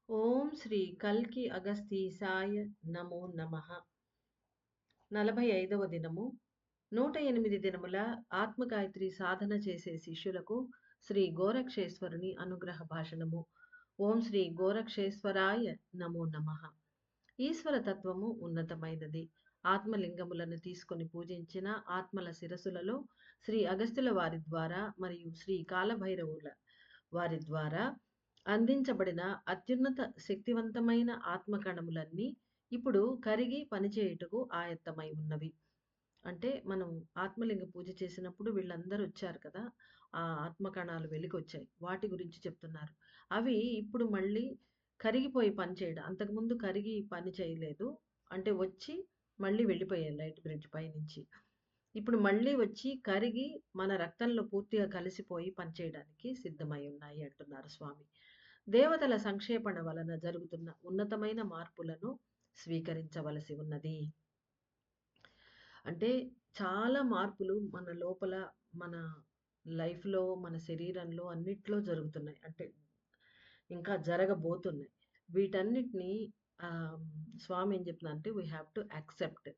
ఓం శ్రీ కల్కి అగస్తీసాయ నమో నమః. 45వ దినము. 108 దినముల ఆత్మగాయత్రి సాధన చేసే శిష్యులకు శ్రీ గోరక్షేశ్వరుని అనుగ్రహ భాషణము. ఓం శ్రీ గోరక్షేశ్వరాయ నమో నమః. ఈశ్వర తత్వము ఉన్నతమైనది. ఆత్మలింగములను తీసుకొని పూజించిన ఆత్మల శిరసులలో శ్రీ అగస్త్యుల వారి ద్వారా మరియు శ్రీ కాలభైరవుల వారి ద్వారా అందించబడిన అత్యున్నత శక్తివంతమైన ఆత్మకణములన్నీ ఇప్పుడు కరిగి పనిచేయుటకు ఆయత్తమై ఉన్నవి. అంటే మనం ఆత్మలింగ పూజ చేసినప్పుడు వీళ్ళందరూ వచ్చారు కదా! ఆ ఆత్మకణాలు వెలికొచ్చాయి. వాటి గురించి చెప్తున్నారు. అవి ఇప్పుడు మళ్ళీ కరిగిపోయి పనిచేయడం. అంతకుముందు కరిగి పని చేయలేదు. అంటే వచ్చి మళ్ళీ వెళ్ళిపోయాయి లైట్ బ్రిడ్జ్ పైనుంచి. ఇప్పుడు మళ్ళీ వచ్చి కరిగి మన రక్తంలో పూర్తిగా కలిసిపోయి పనిచేయడానికి సిద్ధమై ఉన్నాయి అంటున్నారు స్వామి. దేవతల సంక్షేపణ వలన జరుగుతున్న ఉన్నతమైన మార్పులను స్వీకరించవలసి ఉన్నది. అంటే చాలా మార్పులు మన లోపల, మన లైఫ్‌లో, మన శరీరంలో అన్నిట్లో జరుగుతున్నాయి. అంటే ఇంకా జరగబోతున్నాయి. వీటన్నిటిని స్వామి ఏం చెప్తున్నారంటే వి హావ్ టు యాక్సెప్ట్.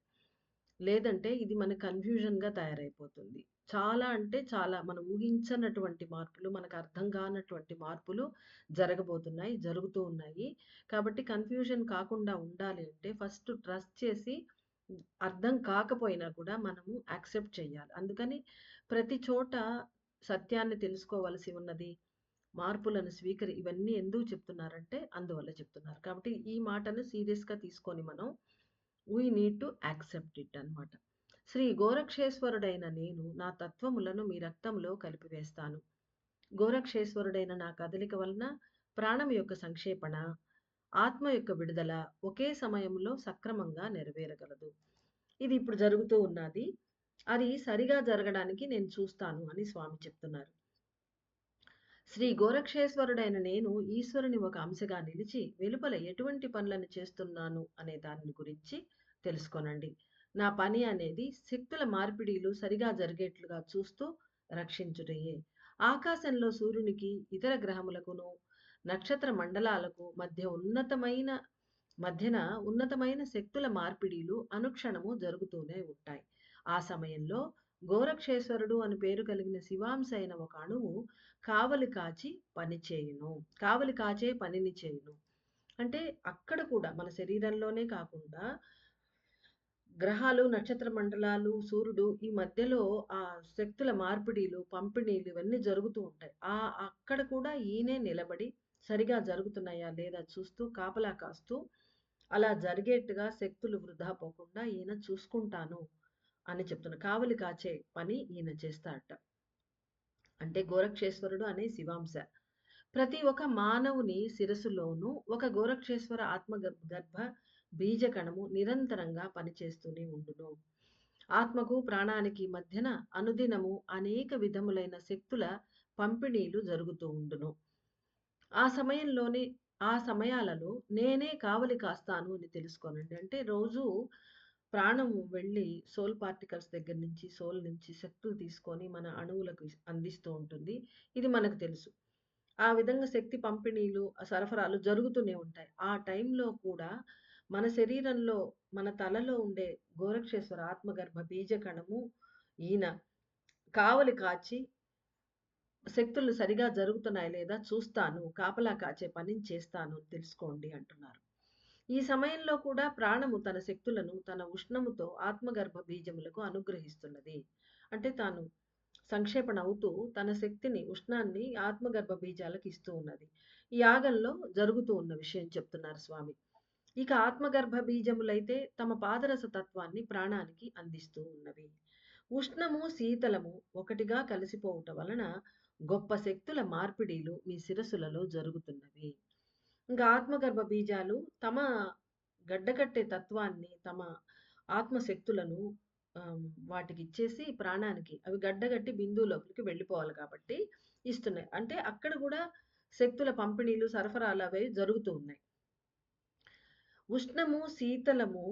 లేదంటే ఇది మనకు కన్‌ఫ్యూజన్‌గా తయారైపోతుంది. చాలా అంటే చాలా మనం ఊహించనటువంటి మార్పులు, మనకు అర్థం కానటువంటి మార్పులు జరగబోతున్నాయి, జరుగుతూ ఉన్నాయి. కాబట్టి కన్‌ఫ్యూజన్ కాకుండా ఉండాలి అంటే ఫస్ట్ ట్రస్ట్ చేసి అర్థం కాకపోయినా కూడా మనము యాక్సెప్ట్ చేయాలి. అందుకని ప్రతి చోట సత్యాన్ని తెలుసుకోవలసి ఉన్నది. మార్పులను ఇవన్నీ ఎందుకు చెప్తున్నారంటే అందువల్ల చెప్తున్నారు. కాబట్టి ఈ మాటను సీరియస్‌గా తీసుకొని మనం we need to accept it అన్నమాట. శ్రీ గోరక్షేశ్వరుడైన నేను నా తత్వములను మీ రక్తంలో కలిపివేస్తాను. గోరక్షేశ్వరుడైన నా కదలిక వలన ప్రాణం యొక్క సంక్షేపణ, ఆత్మ యొక్క విడుదల ఒకే సమయంలో సక్రమంగా నెరవేరగలదు. ఇది ఇప్పుడు జరుగుతూ ఉన్నది. అది సరిగా జరగడానికి నేను చూస్తాను అని స్వామి చెప్తున్నారు. శ్రీ గోరక్షేశ్వరుడైన నేను ఈశ్వరుని ఒక అంశగా నిలిచి వెలుపల ఎటువంటి పనులను చేస్తున్నాను అనే దాని గురించి తెలుసుకోనండి. నా పని అనేది శక్తుల మార్పిడిలు సరిగా జరిగేట్లుగా చూస్తూ రక్షించుటయే. ఆకాశంలో సూర్యునికి, ఇతర గ్రహములకును, నక్షత్ర మండలాలకు మధ్యన ఉన్నతమైన శక్తుల మార్పిడిలు అనుక్షణము జరుగుతూనే ఉంటాయి. ఆ సమయంలో గోరక్షేశ్వరుడు అని పేరు కలిగిన శివాంశ అయిన ఒక అణువు కావలి కాచి కావలి కాచే పనిని చేయును. అంటే అక్కడ కూడా మన శరీరంలోనే కాకుండా గ్రహాలు, నక్షత్ర మండలాలు, సూర్యుడు ఈ మధ్యలో ఆ శక్తుల మార్పిడిలు, పంపిణీలు ఇవన్నీ జరుగుతూ ఉంటాయి. అక్కడ కూడా ఈయనే నిలబడి సరిగా జరుగుతున్నాయా లేదా చూస్తూ కాపలా కాస్తూ అలా జరిగేట్టుగా శక్తులు వృధా పోకుండా ఈయన చూసుకుంటాను అని చెప్తున్నారు. కావలి కాచే పని ఈయన చేస్తాడట. అంటే గోరక్షేశ్వరుడు అనే శివాంశ. ప్రతి ఒక్క మానవుని శిరస్సులోనూ ఒక గోరక్షేశ్వర గర్భ బీజ కణము నిరంతరంగా పనిచేస్తూనే ఉండును. ఆత్మకు ప్రాణానికి మధ్యన అనుదినము అనేక విధములైన శక్తుల పంపిణీలు జరుగుతూ ఉండును. ఆ సమయాలలో నేనే కావలి కాస్తాను అని తెలుసుకోనండి. అంటే రోజు ప్రాణం వెళ్ళి సోల్ పార్టికల్స్ దగ్గర నుంచి, సోల్ నుంచి శక్తులు తీసుకొని మన అణువులకు అందిస్తూ ఉంటుంది. ఇది మనకు తెలుసు. ఆ విధంగా శక్తి పంపిణీలు, సరఫరాలు జరుగుతూనే ఉంటాయి. ఆ టైంలో కూడా మన శరీరంలో, మన తలలో ఉండే గోరక్షేశ్వర ఆత్మగర్భ బీజ కణము ఈయన కావలి కాచి శక్తులు సరిగా జరుగుతున్నాయా లేదా చూస్తాను. కాపలా కాచే పనిని చేస్తాను తెలుసుకోండి అంటున్నారు. ఈ సమయంలో కూడా ప్రాణము తన శక్తులను తన ఉష్ణముతో ఆత్మగర్భ బీజములకు అనుగ్రహిస్తున్నది. అంటే తాను సంక్షేపణ అవుతూ తన శక్తిని, ఉష్ణాన్ని ఆత్మగర్భ బీజాలకు ఇస్తూ ఉన్నది. ఈ యాగంలో జరుగుతూ ఉన్న విషయం చెప్తున్నారు స్వామి. ఇక ఆత్మగర్భ బీజములైతే తమ పాదరస తత్వాన్ని ప్రాణానికి అందిస్తూ ఉన్నవి. ఉష్ణము, శీతలము ఒకటిగా కలిసిపోవుట వలన గొప్ప శక్తుల మార్పిడిలు మీ శిరస్సులలో జరుగుతున్నవి. ఇంకా ఆత్మగర్భ బీజాలు తమ గడ్డకట్టే తత్వాన్ని, తమ ఆత్మశక్తులను వాటికి ఇచ్చేసి ప్రాణానికి అవి గడ్డగట్టి బిందువు లోపలికి వెళ్ళిపోవాలి కాబట్టి ఇస్తున్నాయి. అంటే అక్కడ కూడా శక్తుల పంపిణీలు, సరఫరాలు అవి జరుగుతూ ఉన్నాయి. ఉష్ణము, శీతలము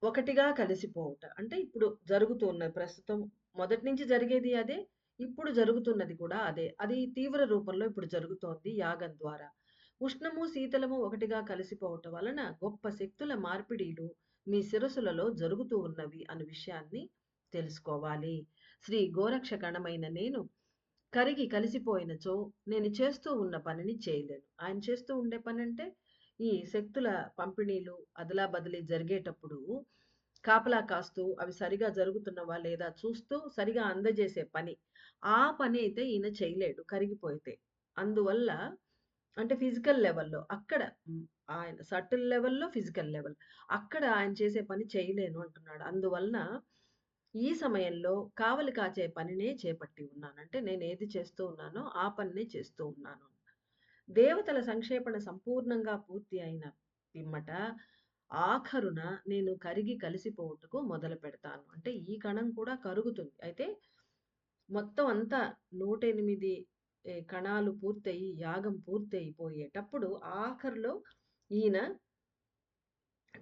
ఒకటిగా కలిసిపోవుట. అంటే ఇప్పుడు జరుగుతున్నది ప్రస్తుతం మొదటి నుంచి జరిగేది అదే. ఇప్పుడు జరుగుతున్నది కూడా అదే. అది తీవ్ర రూపంలో ఇప్పుడు జరుగుతోంది యాగం ద్వారా. ఉష్ణము, శీతలము ఒకటిగా కలిసిపోవటం వలన గొప్ప శక్తుల మార్పిడిలు మీ శిరస్సులలో జరుగుతూ ఉన్నవి అన్న విషయాన్ని తెలుసుకోవాలి. శ్రీ గోరక్ష గణమైన నేను కరిగి కలిసిపోయినచో నేను చేస్తూ ఉన్న పనిని చేయలేను. ఆయన చేస్తూ ఉండే పనంటే ఈ శక్తుల పంపిణీలు, అదలా బదిలీ జరిగేటప్పుడు కాపలా కాస్తూ అవి సరిగా జరుగుతున్నవా లేదా చూస్తూ సరిగా అందజేసే పని. ఆ పని అయితే ఈయన చేయలేడు కరిగిపోతే. అందువల్ల అంటే ఫిజికల్ లెవెల్‌లో అక్కడ ఆయన సటిల్ లెవెల్‌లో, ఫిజికల్ లెవెల్. అక్కడ ఆయన చేసే పని చేయలేను అంటున్నాడు. అందువలన ఈ సమయంలో కావలి కాచే పనినే చేపట్టి ఉన్నాను. అంటే నేనేది చేస్తూ ఉన్నానో ఆ పనినే చేస్తూ ఉన్నాను. దేవతల సంక్షేపణ సంపూర్ణంగా పూర్తి అయిన పిమ్మట ఆఖరున నేను కరిగి కలిసిపోవుటకు మొదలుపెడతాను. అంటే ఈ కణం కూడా కరుగుతుంది. అయితే మొత్తం అంతా 108 కణాలు పూర్తయి, యాగం పూర్తయిపోయేటప్పుడు ఆఖరిలో ఈయన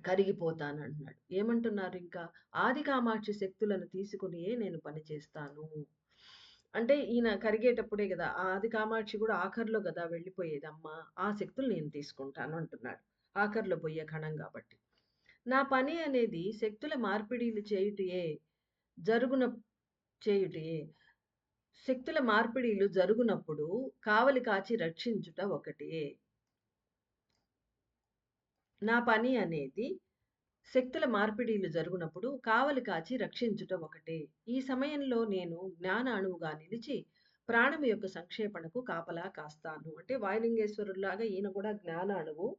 కరిగిపోతానంటున్నాడు. ఏమంటున్నారు ఇంకా? ఆది కామాక్షి శక్తులను తీసుకొనియే నేను పని చేస్తాను. అంటే ఈయన కరిగేటప్పుడే గదా! ఆ ఆది కామాక్షి గూడా ఆఖరిలో గదా వెళ్ళిపోయేది అమ్మ. ఆ శక్తులు నేను తీసుకుంటాను అంటున్నాడు. ఆఖరిలో బోయే కణం గాబట్టి. నా పని అనేది శక్తుల మార్పిడిలు చేయుటయే, జరుగున చేయుటయే. శక్తుల మార్పిడిలు జరుగునప్పుడు కావలి కాచి రక్షించుట ఒకటే. నా పని అనేది శక్తుల మార్పిడిలు జరుగునప్పుడు కావలి కాచి రక్షించుట ఒకటే. ఈ సమయంలో నేను జ్ఞాన అణువుగా నిలిచి ప్రాణము యొక్క సంక్షేపణకు కాపలా కాస్తాను. అంటే వాయులింగేశ్వరుడిలాగా ఈయన కూడా జ్ఞాన అణువు.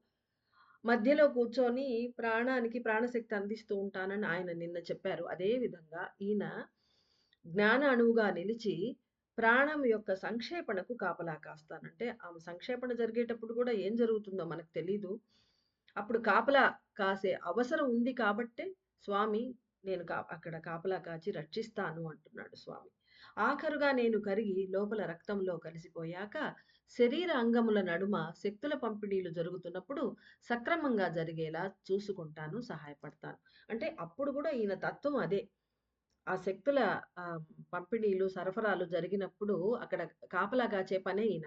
మధ్యలో కూర్చొని ప్రాణానికి ప్రాణశక్తి అందిస్తూ ఉంటానని ఆయన నిన్న చెప్పారు. అదే విధంగా ఈయన జ్ఞాన అణువుగా నిలిచి ప్రాణం యొక్క సంక్షేపణకు కాపలా కాస్తానంటే ఆమె సంక్షేపణ జరిగేటప్పుడు కూడా ఏం జరుగుతుందో మనకు తెలీదు. అప్పుడు కాపలా కాసే అవసరం ఉంది కాబట్టే స్వామి నేను అక్కడ కాపలా కాచి రక్షిస్తాను అంటున్నాడు స్వామి. ఆఖరుగా నేను కరిగి లోపల రక్తంలో కలిసిపోయాక శరీర అంగముల నడుమ శక్తుల పంపిణీలు జరుగుతున్నప్పుడు సక్రమంగా జరిగేలా చూసుకుంటాను, సహాయపడతాను. అంటే అప్పుడు కూడా ఈయన తత్వం అదే. ఆ శక్తుల పంపిణీలు, సరఫరాలు జరిగినప్పుడు అక్కడ కాపలా కాచే పనే ఈయన.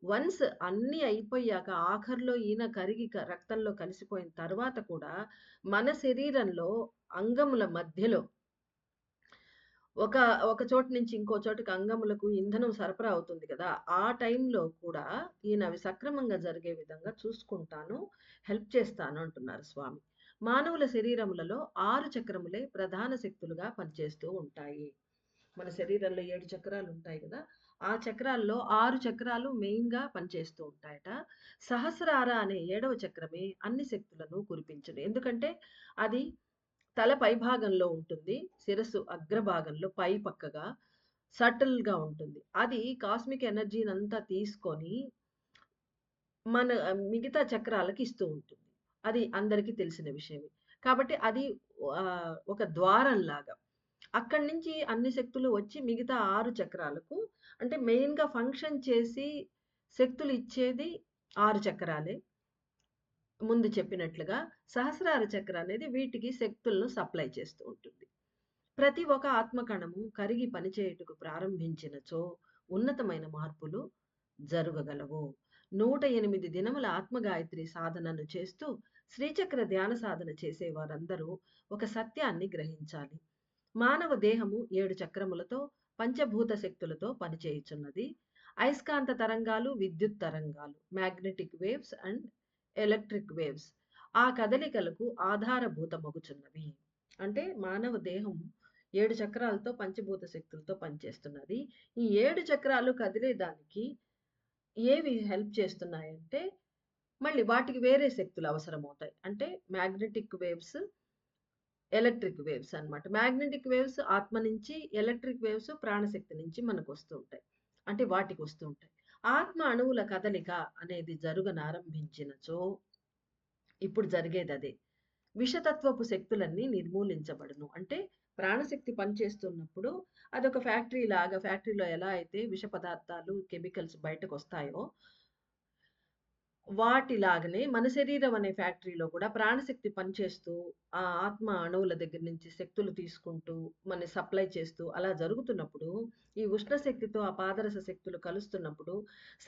వన్స్ అన్నీ అయిపోయాక ఆఖరిలో ఈయన కరిగి రక్తంలో కలిసిపోయిన తర్వాత కూడా మన శరీరంలో అంగముల మధ్యలో ఒక ఒక చోటు నుంచి ఇంకో చోటుకి అంగములకు ఇంధనం సరఫరా అవుతుంది కదా! ఆ టైంలో కూడా ఈయన అవి సక్రమంగా జరిగే విధంగా చూసుకుంటాను, హెల్ప్ చేస్తాను అంటున్నారు స్వామి. మానవుల శరీరములలో 6 చక్రములే ప్రధాన శక్తులుగా పనిచేస్తూ ఉంటాయి. మన శరీరంలో 7 చక్రాలు ఉంటాయి కదా! ఆ చక్రాల్లో 6 చక్రాలు మెయిన్‌గా పనిచేస్తూ ఉంటాయట. సహస్రార అనే 7వ చక్రమే అన్ని శక్తులను కురిపించును. ఎందుకంటే అది తల పైభాగంలో ఉంటుంది. శిరస్సు అగ్రభాగంలో పై పక్కగా సటిల్‌గా ఉంటుంది. అది కాస్మిక్ ఎనర్జీనంతా తీసుకొని మన మిగతా చక్రాలకి ఇస్తూ ఉంటుంది. అది అందరికీ తెలిసిన విషయమే. కాబట్టి అది ఒక ద్వారంలాగా. అక్కడి నుంచి అన్ని శక్తులు వచ్చి మిగతా 6 చక్రాలకు అంటే మెయిన్‌గా ఫంక్షన్ చేసి శక్తులు ఇచ్చేది 6 చక్రాలే. ముందు చెప్పినట్లుగా సహస్రార చక్ర అనేది వీటికి శక్తులను సప్లై చేస్తూ ఉంటుంది. ప్రతి ఒక్క ఆత్మకణము కరిగి పనిచేయుటకు ప్రారంభించినచో ఉన్నతమైన మార్పులు జరగగలవు. 108 దినముల ఆత్మగాయత్రి సాధనను చేస్తూ శ్రీచక్ర ధ్యాన సాధన చేసే వారందరూ ఒక సత్యాన్ని గ్రహించాలి. మానవ దేహము 7 చక్రములతో పంచభూత శక్తులతో పనిచేయుచున్నది. అయస్కాంత తరంగాలు, విద్యుత్ తరంగాలు, magnetic waves and electric waves ఆ కదలికలకు ఆధారభూతమగుచున్నవి. అంటే మానవ దేహం 7 చక్రాలతో పంచభూత శక్తులతో పనిచేస్తున్నది. ఈ 7 చక్రాలు కదిలేదానికి ఏవి హెల్ప్ చేస్తున్నాయంటే మళ్ళీ వాటికి వేరే శక్తులు అవసరమవుతాయి. అంటే మ్యాగ్నెటిక్ వేవ్స్, ఎలక్ట్రిక్ వేవ్స్ అన్నమాట. మ్యాగ్నెటిక్ వేవ్స్ ఆత్మ నుంచి, ఎలక్ట్రిక్ వేవ్స్ ప్రాణశక్తి నుంచి మనకొస్తూ ఉంటాయి. అంటే వాటికొస్తూ ఉంటాయి. ఆత్మ అణువుల కదలిక అనేది జరుగనారంభించినచో ఇప్పుడు జరిగేదదే. విషతత్వపు శక్తులన్నీ నిర్మూలించబడును. అంటే ప్రాణశక్తి పనిచేస్తున్నప్పుడు అదొక ఫ్యాక్టరీ లాగా ఫ్యాక్టరీలో ఎలా అయితే విష పదార్థాలు, కెమికల్స్ బయటకొస్తాయో వాటిలాగనే మన శరీరం అనే ఫ్యాక్టరీలో కూడా ప్రాణశక్తి పనిచేస్తూ, ఆ ఆత్మ అణువుల దగ్గర నుంచి శక్తులు తీసుకుంటూ, మనని సప్లై చేస్తూ అలా జరుగుతున్నప్పుడు, ఈ ఉష్ణ శక్తితో ఆ పాదరస శక్తులు కలుస్తున్నప్పుడు,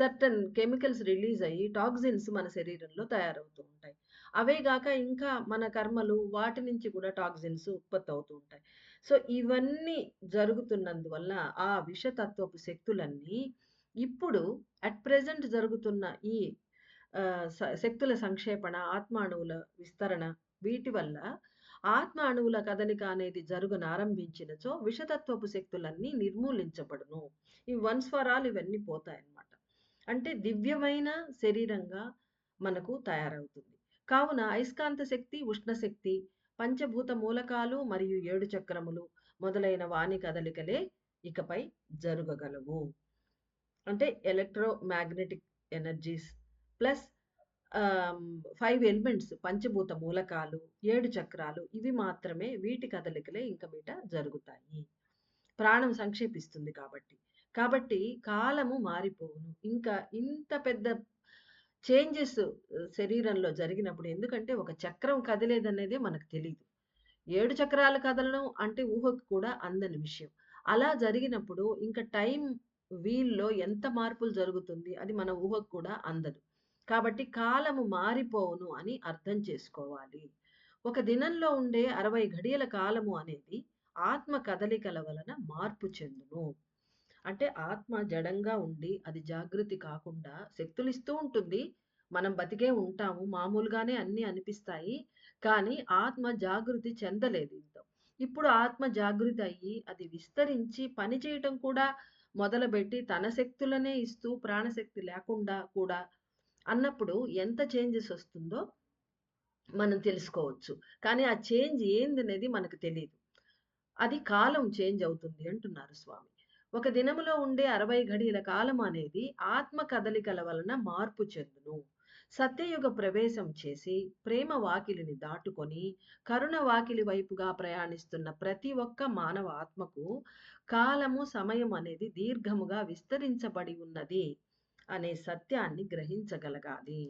సర్టెన్ కెమికల్స్ రిలీజ్ అయ్యి టాక్సిన్స్ మన శరీరంలో తయారవుతూ ఉంటాయి. అవే గాక ఇంకా మన కర్మలు వాటి నుంచి కూడా టాక్సిన్స్ ఉత్పత్తవుతూ ఉంటాయి. సో, ఇవన్నీ జరుగుతున్నందువల్ల ఆ విషతత్వపు శక్తులన్నీ ఇప్పుడు అట్ ప్రెజెంట్ జరుగుతున్న ఈ శక్తుల సంక్షేపణ, ఆత్మ అణువుల విస్తరణ వీటి వల్ల ఆత్మ అణువుల కదలిక అనేది జరుగునారంభించినచో విషతత్వపు శక్తులన్నీ నిర్మూలించబడును. ఇవి వన్స్ ఫర్ ఆల్ ఇవన్నీ పోతాయన్నమాట. అంటే దివ్యమైన శరీరంగా మనకు తయారవుతుంది. కావున అయస్కాంత శక్తి, ఉష్ణ శక్తి, పంచభూత మూలకాలు మరియు 7 చక్రములు మొదలైన వాని కదలికలే ఇకపై జరుగగలవు. అంటే ఎలక్ట్రోమాగ్నెటిక్ ఎనర్జీస్ ప్లస్ 5 ఎలిమెంట్స్ పంచభూత మూలకాలు, 7 చక్రాలు ఇవి మాత్రమే వీటి కదలికలే ఇంక మీట జరుగుతాయి. ప్రాణం సంక్షేపిస్తుంది కాబట్టి. కాబట్టి కాలము మారిపోవును. ఇంకా ఇంత పెద్ద చేంజెస్ శరీరంలో జరిగినప్పుడు ఎందుకంటే ఒక చక్రం కదిలేదనేదే మనకు తెలీదు. 7 చక్రాలు కదలడం అంటే ఊహకు కూడా అందని విషయం. అలా జరిగినప్పుడు ఇంక టైం వీల్‌లో ఎంత మార్పులు జరుగుతుంది అది మన ఊహకు కూడా అందదు. కాబట్టి కాలము మారిపోవును అని అర్థం చేసుకోవాలి. ఒక దినంలో ఉండే 60 ఘడియల కాలము అనేది ఆత్మ కదలికల వలన మార్పు చెందును. అంటే ఆత్మ జడంగా ఉండి అది జాగృతి కాకుండా శక్తులిస్తూ ఉంటుంది. మనం బతికే ఉంటాము. మామూలుగానే అన్నీ అనిపిస్తాయి. కానీ ఆత్మ జాగృతి చెందలేదు ఇంత. ఇప్పుడు ఆత్మ జాగృతి అయ్యి అది విస్తరించి పని చేయటం కూడా మొదలుబెట్టి తన శక్తులనే ఇస్తూ ప్రాణశక్తి లేకుండా కూడా అన్నప్పుడు ఎంత చేంజెస్ వస్తుందో మనం తెలుసుకోవచ్చు. కానీ ఆ చేంజ్ ఏందనేది మనకు తెలీదు. అది కాలం చేంజ్ అవుతుంది అంటున్నారు స్వామి. ఒక దినములో ఉండే 60 ఘడియల కాలం అనేది ఆత్మ కదలికల వలన మార్పు చెందును. సత్యయుగ ప్రవేశం చేసి ప్రేమ వాకిలిని దాటుకొని కరుణ వాకిలి వైపుగా ప్రయాణిస్తున్న ప్రతి ఒక్క మానవ ఆత్మకు కాలము, సమయం అనేది దీర్ఘముగా విస్తరించబడి ఉన్నది అనే సత్యాన్ని గ్రహించగలగాలి.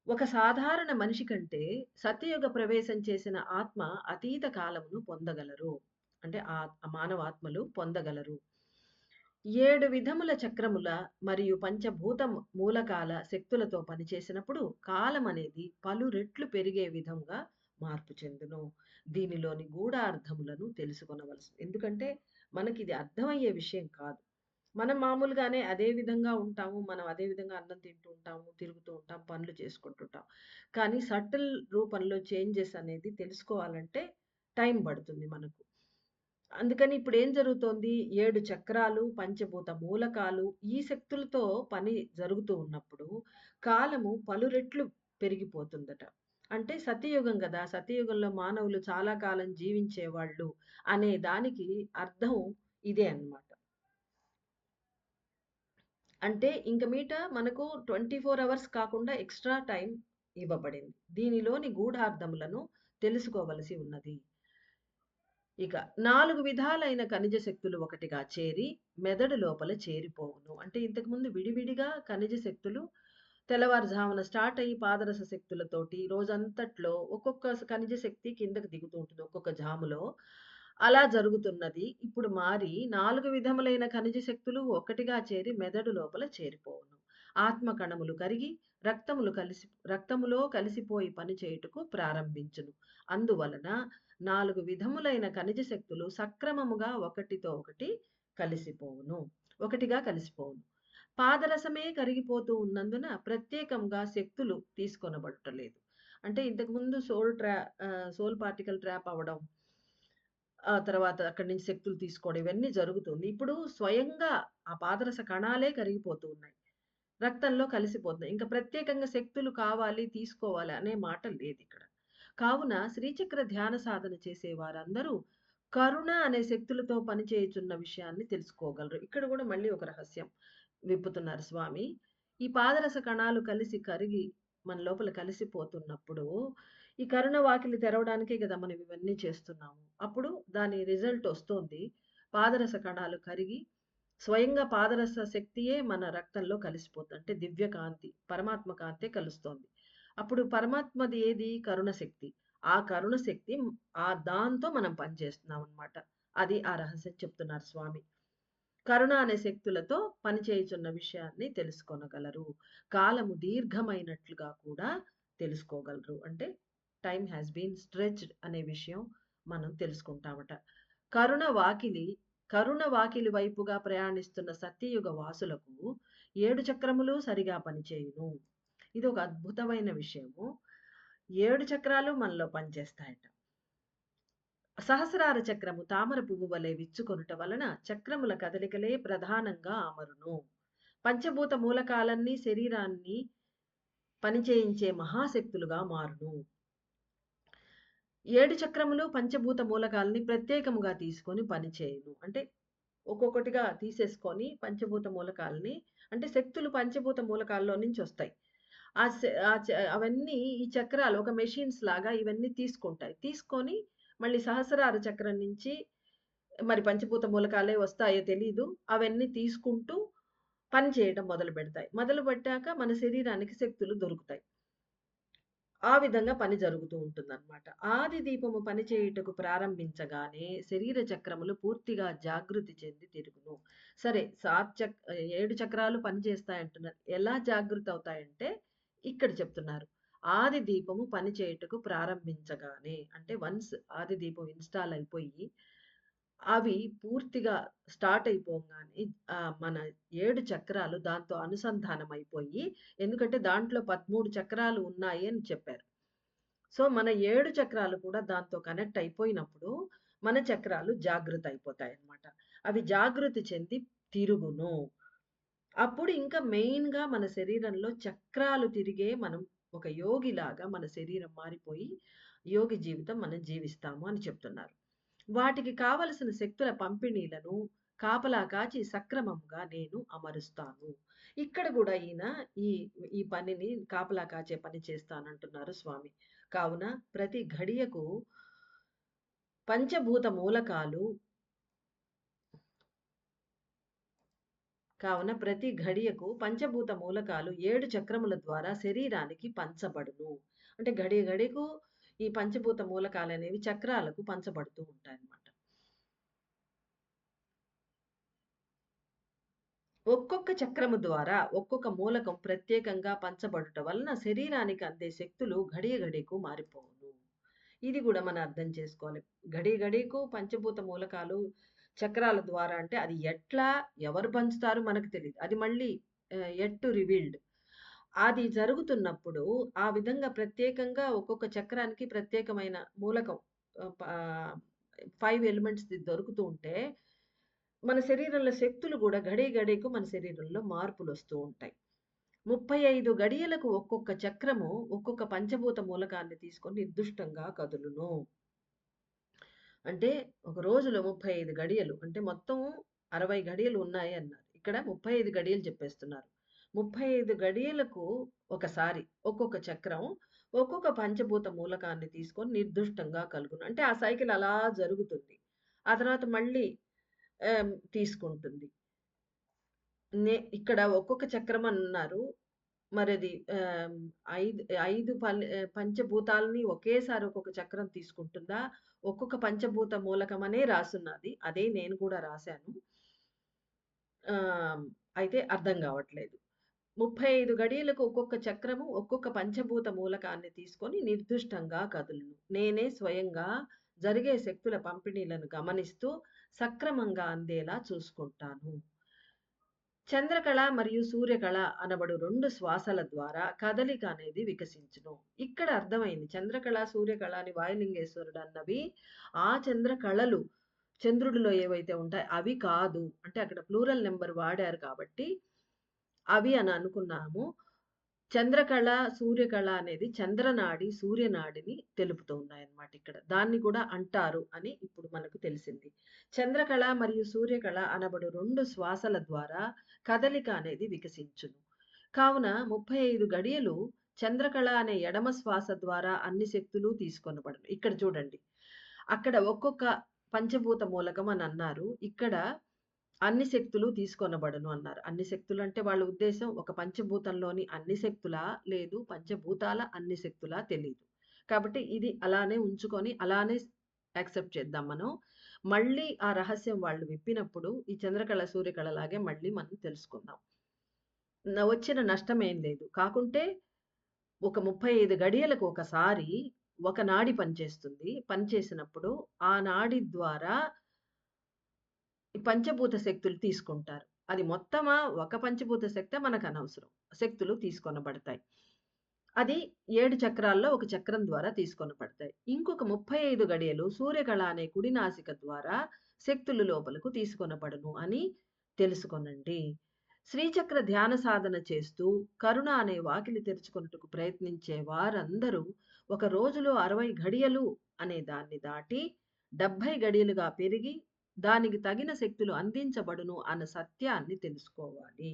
ఒక సాధారణ మనిషి కంటే సత్యయుగ ప్రవేశం చేసిన ఆత్మ అతీత కాలమును పొందగలరు. అంటే మానవాత్మలు పొందగలరు. 7 విధముల చక్రముల మరియు పంచభూత మూలకాల శక్తులతో పనిచేసినప్పుడు కాలం అనేది పలు రెట్లు పెరిగే విధంగా మార్పు చెందును. దీనిలోని గూఢార్థములను తెలుసుకొనవలసి. ఎందుకంటే మనకిది అర్థమయ్యే విషయం కాదు. మనం మామూలుగానే అదే విధంగా ఉంటాము. మనం అదే విధంగా అన్నం తింటూ ఉంటాము, తిరుగుతూ ఉంటాం, పనులు చేసుకుంటుంటాం. కానీ సటిల్ రూపంలో చేంజెస్ అనేది తెలుసుకోవాలంటే టైం పడుతుంది మనకు. అందుకని ఇప్పుడేం జరుగుతోంది? 7 చక్రాలు, పంచభూత మూలకాలు ఈ శక్తులతో పని జరుగుతూ ఉన్నప్పుడు కాలము పలు రెట్లు పెరిగిపోతుందట. అంటే సత్యయుగం గదా! సత్యయుగంలో మానవులు చాలా కాలం జీవించేవాళ్ళు అనే దానికి అర్థం ఇదే అన్నమాట. అంటే ఇంక మీట మనకు 24 అవర్స్ కాకుండా ఎక్స్‌ట్రా టైమ్ ఇవ్వబడింది. దీనిలోని గూఢార్థములను తెలుసుకోవలసి ఉన్నది. ఇక 4 విధాలైన ఖనిజ శక్తులు ఒకటిగా చేరి మెదడు లోపల చేరిపోవును. అంటే ఇంతకుముందు విడివిడిగా ఖనిజ శక్తులు తెల్లవారుజామున స్టార్ట్ అయ్యి పాదరస శక్తులతోటి రోజంతట్లో ఒక్కొక్క ఖనిజ శక్తి కిందకి దిగుతూ ఉంటుంది. ఒక్కొక్క జాములో. అలా జరుగుతున్నది. ఇప్పుడు మారి 4 విధములైన ఖనిజ శక్తులు ఒకటిగా చేరి మెదడు లోపల చేరిపోవును. ఆత్మ కణములు కరిగి రక్తములో కలిసిపోయి పనిచేయుటకు ప్రారంభించును. అందువలన 4 విధములైన ఖనిజ శక్తులు సక్రమముగా ఒకటితో ఒకటి కలిసిపోవును. ఒకటిగా కలిసిపోవును. పాదరసమే కరిగిపోతూ ఉన్నందున ప్రత్యేకంగా శక్తులు తీసుకొనబడటలేదు. అంటే ఇంతకుముందు సోల్ పార్టికల్ ట్రాప్ అవ్వడం, ఆ తర్వాత అక్కడి నుంచి శక్తులు తీసుకోవడం ఇవన్నీ జరుగుతుంది. ఇప్పుడు స్వయంగా ఆ పాదరస కణాలే కరిగిపోతూ ఉన్నాయి. రక్తంలో కలిసిపోతున్నాయి. ఇంక ప్రత్యేకంగా శక్తులు కావాలి, తీసుకోవాలి అనే మాట లేదిక్కడ. కావున శ్రీచక్ర ధ్యాన సాధన చేసే వారందరూ కరుణ అనే శక్తులతో పనిచేయుచున్న విషయాన్ని తెలుసుకోగలరు. ఇక్కడ గూడా మళ్ళీ ఒక రహస్యం విప్పుతున్నారు స్వామి. ఈ పాదరస కణాలు కలిసి కరిగి మన లోపల కలిసిపోతున్నప్పుడు, ఈ కరుణ వాకిలి తెరవడానికే గదా మనం ఇవన్నీ చేస్తున్నాము. అప్పుడు దాని రిజల్ట్ ఒస్తోంది. పాదరస కణాలు కరిగి స్వయంగా పాదరస శక్తియే మన రక్తంలో కలిసిపోతుంది. అంటే దివ్య కాంతి, పరమాత్మ కాంతే కలుస్తోంది. అప్పుడు పరమాత్మది ఏది? కరుణ శక్తి. ఆ కరుణ శక్తి దాంతో మనం పనిచేస్తున్నామనమాట. అది ఆ రహస్యం చెప్తున్నారు స్వామి. కరుణ అనే శక్తులతో పనిచేయుచున్న విషయాన్ని తెలుసుకొనగలరు. కాలము దీర్ఘమైనట్లుగా కూడా తెలుసుకోగలరు. అంటే టైమ్ హాస్ బీన్ స్ట్రెచ్డ్ అనే విషయం మనం తెలుసుకుంటామట. కరుణ వాకిలి కరుణ వాకిలి వైపుగా ప్రయాణిస్తున్న సత్యయుగ వాసులకు 7 చక్రములు సరిగా పనిచేయును. ఇది ఒక అద్భుతమైన విషయము. 7 చక్రాలు మనలో పనిచేస్తాయట. సహస్రార చక్రము తామర పువ్వు వలె విచ్చుకొనుట వలన చక్రముల కదలికలే ప్రధానంగా అమరును. పంచభూత మూలకాలన్నీ శరీరాన్ని పనిచేయించే మహాశక్తులుగా మారును. 7 చక్రములు పంచభూత మూలకాలని ప్రత్యేకముగా తీసుకొని పనిచేయును. అంటే ఒక్కొక్కటిగా తీసేసుకొని పంచభూత మూలకాలని అంటే శక్తులు పంచభూత మూలకాల్లో నుంచి వస్తాయి. అవన్నీ ఈ చక్రాలు ఒక మెషిన్స్ లాగా ఇవన్నీ తీసుకుంటాయి. తీసుకొని మళ్ళీ సహస్రార చక్రం నుంచి మరి పంచభూత మూలకాలే వస్తాయో తెలీదు. అవన్నీ తీసుకుంటూ పని చేయడం మొదలుపెడతాయి. మొదలుపెట్టాక మన శరీరానికి శక్తులు దొరుకుతాయి. ఆ విధంగా పని జరుగుతూ ఉంటుందన్నమాట. ఆది దీపము పనిచేయుటకు ప్రారంభించగానే శరీర చక్రములు పూర్తిగా జాగృతి చెంది తిరుగును. సరే 7 చక్రాలు పనిచేస్తాయంటున్నారు. ఎలా జాగృతి అవుతాయంటే ఇక్కడ చెప్తున్నారు. ఆది దీపము పనిచేయుటకు ప్రారంభించగానే అంటే వన్స్ ఆది దీపం ఇన్‌స్టాల్ అయిపోయి అవి పూర్తిగా స్టార్ట్ అయిపోంగానే మన 7 చక్రాలు దాంతో అనుసంధానం అయిపోయి ఎందుకంటే దాంట్లో 13 చక్రాలు ఉన్నాయి అని చెప్పారు. సో, మన 7 చక్రాలు కూడా దాంతో కనెక్ట్ అయిపోయినప్పుడు మన చక్రాలు జాగృత అయిపోతాయన్నమాట. అవి జాగృతి చెంది తిరుగును. అప్పుడు ఇంకా మెయిన్‌గా మన శరీరంలో చక్రాలు తిరిగే మనం ఒక యోగిలాగా మన శరీరం మారిపోయి యోగి జీవితం మనం జీవిస్తాము అని చెప్తున్నారు. వాటికి కావలసిన శక్తుల పంపిణీలను కాపలా కాచి సక్రమంగా నేను అమరుస్తాను. ఇక్కడ గూడా ఈయన ఈ ఈ పనిని కాపలా కాచే పని చేస్తానంటున్నారు స్వామి. కావున ప్రతి ఘడియకు పంచభూత మూలకాలు కావున ప్రతి ఘడియకు పంచభూత మూలకాలు 7 చక్రముల ద్వారా శరీరానికి పంచబడును. అంటే ఘడియ ఘడియకు ఈ పంచభూత మూలకాలనేవి చక్రాలకు పంచబడుతూ ఉంటాయన్నమాట. ఒక్కొక్క చక్రము ద్వారా ఒక్కొక్క మూలకం ప్రత్యేకంగా పంచబడుట వలన శరీరానికి అందే శక్తులు ఘడియ ఘడియకు మారిపోవును. ఇది గూడా మనం అర్థం చేసుకోవాలి. ఘడియ ఘడియకు పంచభూత మూలకాలు చక్రాల ద్వారా అంటే అది ఎట్లా, ఎవరు పంచుతారు మనకు తెలీదు. అది మళ్ళీ యెట్ టు రివీల్డ్. అది జరుగుతున్నప్పుడు ఆ విధంగా ప్రత్యేకంగా ఒక్కొక్క చక్రానికి ప్రత్యేకమైన మూలకం 5 ఎలిమెంట్స్‌ది దొరుకుతూ ఉంటే మన శరీరంలో శక్తులు గూడా గడియ గడియకు మన శరీరంలో మార్పులొస్తూ ఉంటాయి. 35 గడియలకు ఒక్కొక్క చక్రము ఒక్కొక్క పంచభూత మూలకాన్ని తీసుకొని నిర్దుష్టంగా కదులును. అంటే ఒక రోజులో 35 గడియలు అంటే మొత్తం 60 గడియలు ఉన్నాయి అన్నారు. ఇక్కడ 35 గడియలు చెప్పేస్తున్నారు. 35 గడియలకు ఒకసారి ఒక్కొక్క చక్రం ఒక్కొక్క పంచభూత మూలకాన్ని తీసుకొని నిర్దుష్టంగా కలుగును. అంటే ఆ సైకిల్ అలా జరుగుతుంది. ఆ తర్వాత మళ్ళీ తీసుకుంటుంది. ఇక్కడ ఒక్కొక్క చక్రం అన్నారు. మరది 5, 5 పంచభూతాలని ఒకేసారి ఒక్కొక్క చక్రం తీసుకుంటుందా? ఒక్కొక్క పంచభూత మూలకం అనే రాసున్నది. అదే నేను కూడా రాశాను. అయితే అర్థం గావట్లేదు. 35 గడియలకు ఒక్కొక్క చక్రము ఒక్కొక్క పంచభూత మూలకాన్ని తీసుకొని నిర్దుష్టంగా కదులును. నేనే స్వయంగా జరిగే శక్తుల పంపిణీలను గమనిస్తూ సక్రమంగా అందేలా చూసుకుంటాను. చంద్రకళ మరియు సూర్యకళ అనబడు 2 శ్వాసల ద్వారా కదలిక అనేది వికసించును. ఇక్కడ అర్థమైంది. చంద్రకళ, సూర్యకళ అని వాయులింగేశ్వరుడు అన్నవి ఆ చంద్రకళలు చంద్రుడిలో ఏవైతే ఉంటాయో అవి కాదు. అంటే అక్కడ ప్లూరల్ నంబర్ వాడారు కాబట్టి అవి అని అనుకున్నాము. చంద్రకళ, సూర్యకళ అనేది చంద్రనాడి, సూర్యనాడిని తెలుపుతూ ఉన్నాయన్నమాట ఇక్కడ. దాన్ని కూడా అంటారు అని ఇప్పుడు మనకు తెలిసింది. చంద్రకళ మరియు సూర్యకళ అనబడు 2 శ్వాసల ద్వారా కదలిక అనేది వికసించును. కావున 35 గడియలు చంద్రకళ అనే ఎడమ శ్వాస ద్వారా అన్ని శక్తులు తీసుకొనబడును. ఇక్కడ చూడండి. అక్కడ ఒక్కొక్క పంచభూత మూలకం అని అన్నారు. ఇక్కడ అన్ని శక్తులు తీసుకొనబడును అన్నారు. అన్ని శక్తులు అంటే వాళ్ళ ఉద్దేశ్యం ఒక పంచభూతంలోని అన్ని శక్తులా? లేదు పంచభూతాల అన్ని శక్తులా? తెలీదు. కాబట్టి ఇది అలానే ఉంచుకొని అలానే యాక్సెప్ట్ చేద్దాం మనం. మళ్ళీ ఆ రహస్యం వాళ్ళు విప్పినప్పుడు ఈ చంద్రకళ, సూర్యకళలాగే మళ్ళీ మనం తెలుసుకుందాం. వచ్చిన నష్టమేం లేదు. కాకుంటే ఒక 35 గడియలకు ఒకసారి ఒక నాడి పనిచేస్తుంది. పనిచేసినప్పుడు ఆ నాడి ద్వారా ఈ పంచభూత శక్తులు తీసుకుంటారు. అది మొత్తమా ఒక పంచభూత శక్తే మనకనవసరం. శక్తులు తీసుకొనబడతాయి. అది 7 చక్రాల్లో ఒక చక్రం ద్వారా తీసుకొనబడతాయి. ఇంకొక 35 గడియలు సూర్యకళ అనే కుడి నాసిక ద్వారా శక్తులు లోపలకు తీసుకొనబడును అని తెలుసుకొనండి. శ్రీచక్ర ధ్యాన సాధన చేస్తూ కరుణ అనే వాకిలి తెరుచుకొనుటకు ప్రయత్నించే వారందరూ ఒక రోజులో 60 ఘడియలు అనే దాన్ని దాటి 70 గడియలుగా పెరిగి దానికి తగిన శక్తులు అందించబడును అన్న సత్యాన్ని తెలుసుకోవాలి.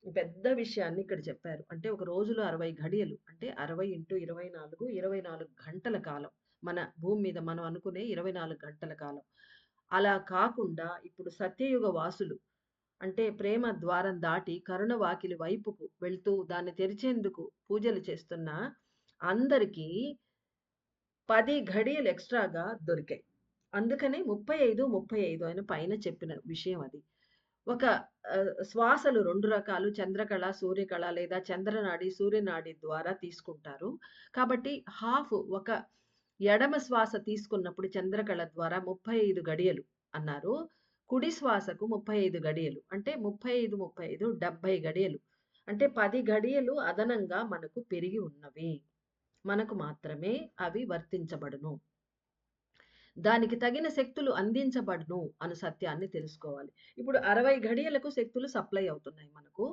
పెద్ద విషయాన్ని ఇక్కడ చెప్పారు. అంటే ఒక రోజులో 60 ఘడియలు అంటే 60 ఇంటూ 24 24 గంటల కాలం. మన భూమి మీద మనం అనుకునే 24 గంటల కాలం. అలా కాకుండా ఇప్పుడు సత్యయుగ వాసులు అంటే ప్రేమ ద్వారం దాటి కరుణ వాకిలి వైపుకు వెళ్తూ దాన్ని తెరిచేందుకు పూజలు చేస్తున్న అందరికీ 10 ఘడియలు ఎక్స్‌ట్రాగా దొరికాయి. అందుకనే 35, 35 ఆయన పైన చెప్పిన విషయం అది. ఒక శ్వాసలు 2 రకాలు చంద్రకళ, సూర్యకళ లేదా చంద్రనాడి, సూర్యనాడి ద్వారా తీసుకుంటారు. కాబట్టి ఒక ఎడమ శ్వాస తీసుకున్నప్పుడు చంద్రకళ ద్వారా 35 గడియలు అన్నారు. కుడి శ్వాసకు 35 గడియలు. అంటే 35, 35 70 గడియలు. అంటే 10 గడియలు అదనంగా మనకు పెరిగి ఉన్నవి. మనకు మాత్రమే అవి వర్తించబడును. దానికి తగిన శక్తులు అందించబడును అను సత్యాన్ని తెలుసుకోవాలి. ఇప్పుడు 60 ఘడియలకు శక్తులు సప్లై అవుతున్నాయి మనకు.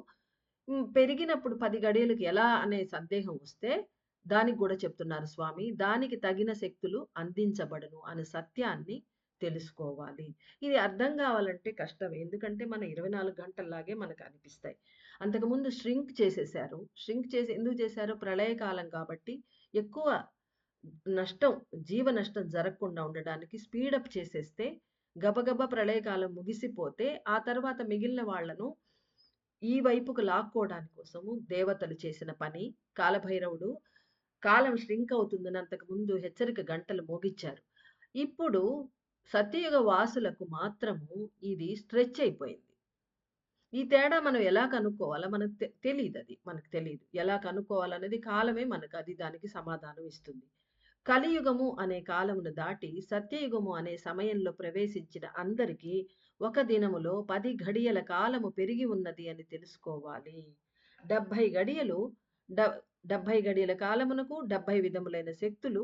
పెరిగినప్పుడు 10 గడియలకి ఎలా అనే సందేహం వస్తే, దానికి గూడా చెప్తున్నారు స్వామి. దానికి తగిన శక్తులు అందించబడును అనే సత్యాన్ని తెలుసుకోవాలి. ఇది అర్థం గావాలంటే కష్టమే. ఎందుకంటే మన 24 గంటల్లాగే మనకు అనిపిస్తాయి. అంతకుముందు ష్రింక్ చేసేశారు. ష్రింక్ చేసి ఎందుకు చేశారు? ప్రళయకాలం కాబట్టి ఎక్కువ నష్టం, జీవ నష్టం జరగకుండా ఉండడానికి స్పీడప్ చేసేస్తే, గబగబా ప్రళయకాలం ముగిసిపోతే, ఆ తర్వాత మిగిలిన వాళ్ళను ఈ వైపుకు లాక్కోవడానికి కోసము దేవతలు చేసిన పని. కాలభైరవుడు కాలం ష్రింక్ అవుతుందని అంతకుముందు హెచ్చరిక గంటలు మోగిచ్చారు. ఇప్పుడు సత్యయుగ వాసులకు మాత్రము ఇది స్ట్రెచ్ అయిపోయింది. ఈ తేడా మనం ఎలా కనుక్కోవాలో మనకు తెలీదది. మనకు తెలీదు. ఎలా కనుక్కోవాలనేది కాలమే మనకు దానికి సమాధానం ఇస్తుంది. కలియుగము అనే కాలమును దాటి సత్యయుగము అనే సమయంలో ప్రవేశించిన అందరికీ ఒక దినములో 10 ఘడియల కాలము పెరిగి ఉన్నది అని తెలుసుకోవాలి. 70 గడియలు 70 గడియల కాలమునకు 70 విధములైన శక్తులు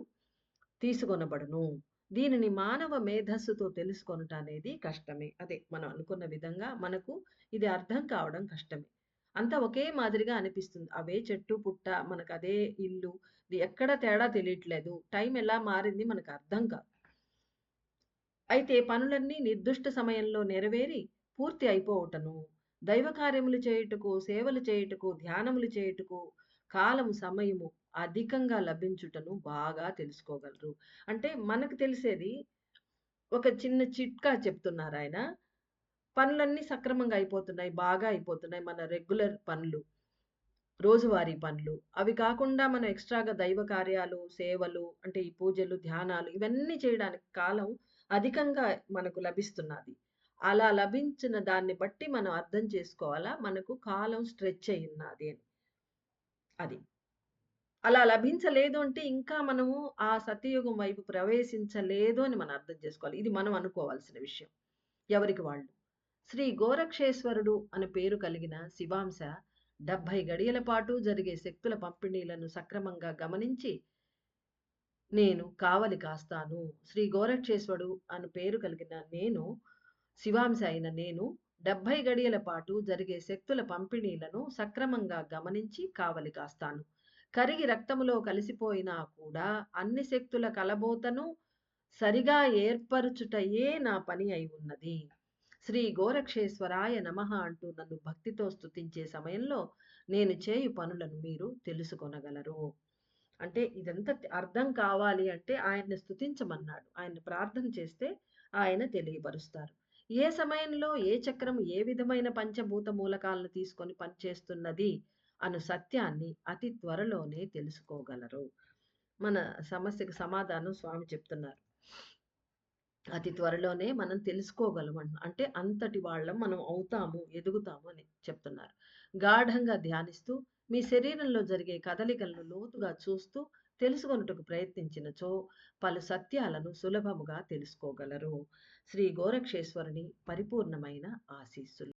తీసుకొనబడును. దీనిని మానవ మేధస్సుతో తెలుసుకొనుట అనేది కష్టమే. అదే మనం అనుకున్న విధంగా మనకు ఇది అర్థం కావడం కష్టమే. అంతా ఒకే మాదిరిగా అనిపిస్తుంది. అవే చెట్టు, పుట్ట, మనకదే ఇల్లు. ఎక్కడ తేడా తెలియట్లేదు. టైం ఎలా మారింది మనకు అర్థం కాదు. అయితే పనులన్నీ నిర్దిష్ట సమయంలో నెరవేరి పూర్తి అయిపోవుటను, దైవ కార్యములు చేయుటకు, సేవలు చేయుటకు, ధ్యానములు చేయుటకు కాలము, సమయము అధికంగా లభించుటను బాగా తెలుసుకోగలరు. అంటే మనకు తెలిసేది ఒక చిన్న చిట్కా చెప్తున్నారాయన. పనులన్నీ సక్రమంగా అయిపోతున్నాయి. బాగా అయిపోతున్నాయి. మన రెగ్యులర్ పనులు. రోజువారీ పనులు. అవి కాకుండా మనం ఎక్స్‌ట్రాగా దైవ కార్యాలు, సేవలు అంటే ఈ పూజలు, ధ్యానాలు ఇవన్నీ చేయడానికి కాలం అధికంగా మనకు లభిస్తున్నది. అలా లభించిన దాన్ని బట్టి మనం అర్థం చేసుకోవాలా, మనకు కాలం స్ట్రెచ్ అయ్యున్నది అని. అది. అలా లభించలేదు అంటే ఇంకా మనము ఆ సత్యయుగం వైపు ప్రవేశించలేదు అని మనం అర్థం చేసుకోవాలి. ఇది మనం అనుకోవాల్సిన విషయం. ఎవరికి వాళ్ళు. శ్రీ గోరక్షేశ్వరుడు అని పేరు కలిగిన శివాంశ 70 గడియల పాటు జరిగే శక్తుల పంపిణీలను సక్రమంగా గమనించి నేను కావలి కాస్తాను. శ్రీ గోరక్షేశ్వరుడు అని పేరు కలిగిన నేను, శివాంశ అయిన నేను 70 గడియల పాటు జరిగే శక్తుల పంపిణీలను సక్రమంగా గమనించి కావలి కాస్తాను. కరిగి రక్తములో కలిసిపోయినా కూడా అన్ని శక్తుల కలబోతను సరిగా ఏర్పరుచుటయే నా పని అయి ఉన్నది. శ్రీ గోరక్షేశ్వరాయ నమః అంటూ నన్ను భక్తితో స్తుతించే సమయంలో నేను చేయు పనులను మీరు తెలుసుకొనగలరు. అంటే ఇదంతా అర్థం కావాలి అంటే ఆయన్ని స్తుతించమన్నాడు. ఆయన్ని ప్రార్థన చేస్తే ఆయన తెలియపరుస్తారు. ఏ సమయంలో ఏ చక్రం ఏ విధమైన పంచభూత మూలకాలను తీసుకొని పనిచేస్తున్నది అను సత్యాన్ని అతి త్వరలోనే తెలుసుకోగలరు. మన సమస్యకు సమాధానం స్వామి చెప్తున్నారు. అతి త్వరలోనే మనం తెలుసుకోగలం అంటే అంతటి వాళ్ళం మనం అవుతాము, ఎదుగుతాము అని చెప్తున్నారు. గాఢంగా ధ్యానిస్తూ మీ శరీరంలో జరిగే కదలికలను లోతుగా చూస్తూ తెలుసుకొనుటకు ప్రయత్నించినచో పలు సత్యాలను సులభముగా తెలుసుకోగలరు. శ్రీ గోరక్షేశ్వరుని పరిపూర్ణమైన ఆశీస్సులు.